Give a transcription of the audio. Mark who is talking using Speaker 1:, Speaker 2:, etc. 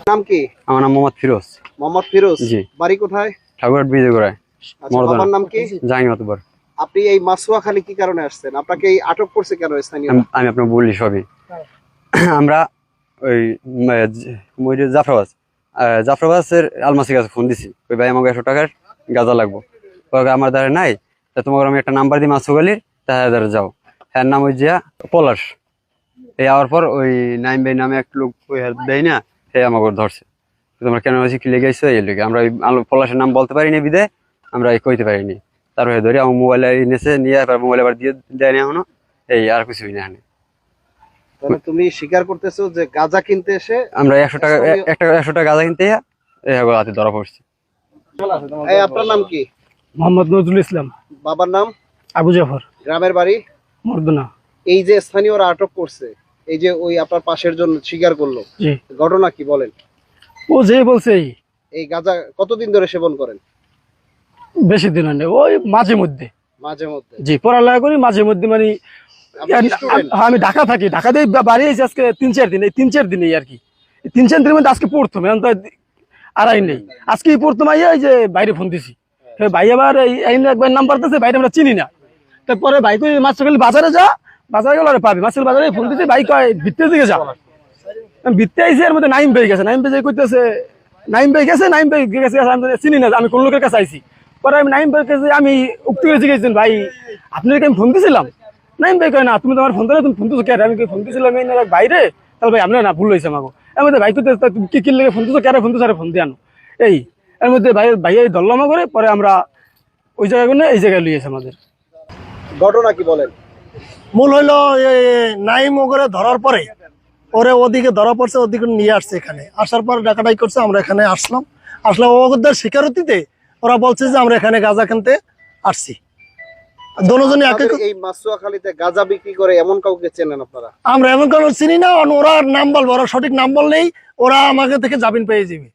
Speaker 1: নাম কি?
Speaker 2: আমার নাম মোহাম্মদ ফিরোজ।
Speaker 1: মোহাম্মদ ফিরোজ,
Speaker 2: জি।
Speaker 1: বাড়ি কোথায়?
Speaker 2: ঠাকুরহাট বিজয়গড়ায়।
Speaker 1: আচ্ছা, বাবার নাম কি?
Speaker 2: জাহাঙ্গীর মাতুব্বর।
Speaker 1: আপনি এই মাসুয়াখালী কি কারণে আসছেন? আপনাকে এই আটক করছে কেন স্থানীয়?
Speaker 2: আমি আপনাকে বলি সবই। আমরা ওই জাফরাবাসের আলমাসির কাছে ফোন দিছি, ওই ভাই আমাকে 100 টাকার গাঁজা লাগবো। আমার দ্বারা নাই, তা তোমাকে আমি একটা নাম্বার দিই মাসুখালীর, তাহার দ্বারা যাও। হ্যাঁ নাম ওই জিয়া পলাশ। এই আওয়ার পর ওই নাইম ভাই নামে এক লোক ওই হেল্প দেয় না, সে আমাকে ধরছে। তোমরা কেন হয়েছে কি লেগে এই লেগে আমরা ওই পলাশের নাম বলতে পারিনি বিদে আমরা এই কইতে পারিনি। তারপরে ধরে আমার মোবাইলে এনেছে, নিয়ে মোবাইল আবার দিয়ে দেয়নি এখনো, এই আর কিছুই না।
Speaker 1: তাহলে তুমি স্বীকার করতেছো যে গাঁজা কিনতে এসে
Speaker 2: আমরা 100 টাকা গাঁজা কিনতে হাতে ধরা পড়ছি।
Speaker 1: এই আপনার নাম কি?
Speaker 3: মোহাম্মদ নজরুল ইসলাম।
Speaker 1: বাবার নাম?
Speaker 3: আবু জাফর।
Speaker 1: গ্রামের বাড়ি?
Speaker 3: মর্দনা।
Speaker 1: এই যে স্থানীয়রা আটক করছে, এই যে ওই আপনার পাশের জন্য স্বীকার করলো, ঘটনা কি বলেন?
Speaker 3: ও যে বলছে
Speaker 1: এই গাঁজা কতদিন ধরে সেবন করেন?
Speaker 3: বেশি দিন হয় ওই মাঝে মধ্যে।
Speaker 1: মাঝে মধ্যে?
Speaker 3: জি, পড়ালেখা করি মাঝে মধ্যে। মানে আমি ঢাকা থাকি, ঢাকাতেই বাড়ি এসে আজকে 3-4 দিন, এই 3-4 দিনে আর কি। 3-4 দিনের মধ্যে আজকে প্রথম, এখন তো আড়াই নেই, আজকেই প্রথম আইয়া এই যে বাইরে ফোন দিছি। ভাই আবার একবার নাম্বার দিয়েছে, বাইরে আমরা চিনি না। তারপরে ভাই কই মাছখালি বাজারে যা, বাজারে গেলে আর পাবি। মাছের বাজারে ফোন দিতে ভাই কয় ভিত্তের দিকে যা। ভিত্তে আইসি, এর মধ্যে নাইম ভাই গেছে, নাইম ভাই কইতেছে নাইম ভাই গেছে, নাইম ভাই গেছে, আমি চিনি না, আমি কোন লোকের কাছে আইছি। পরে আমি নাইম ভাই কাছে আমি উক্তি করে জিজ্ঞেসেন, ভাই আপনাকে আমি ফোন দিছিলাম? নাইম ভাই কয় না, তুমি তোমার ফোন দিলে, তুমি ফোন দিছো কে? আমি ফোন দিছিলাম এই বাইরে। তাহলে ভাই আপনার না ভুল হয়েছে আমাকে। এর মধ্যে ভাই কইতে তুমি কি লেগে ফোন দিছো, কে ফোন দিছো, ফোন দিয়ে আনো। এই এর মধ্যে ভাই ধরলাম করে, পরে আমরা ওই জায়গায় এই জায়গায় লিয়েছে আমাদের।
Speaker 1: ঘটনা কি বলেন?
Speaker 4: মূল হইলো নাইম ওগরে ধরার পরে ওরে ওদিকে ধরা পড়ছে, ওদিকে নিয়ে আসছে। এখানে আসার পর ডাকাডাই করছে, আমরা এখানে আসলাম। ওদের স্বীকারোক্তিতে ওরা বলছে যে আমরা এখানে গাঁজা কিনতে আসছি। দুজনে
Speaker 1: এই মাসুয়াখালীতে গাঁজা বিক্রি করে এমন কাউকে চেনেন আপনারা?
Speaker 4: আমরা এমন কাউকে চিনি না। ওরা নাম বলবো, ওরা সঠিক নাম বললেই ওরা আমাকে থেকে জামিন পেয়ে যাবে।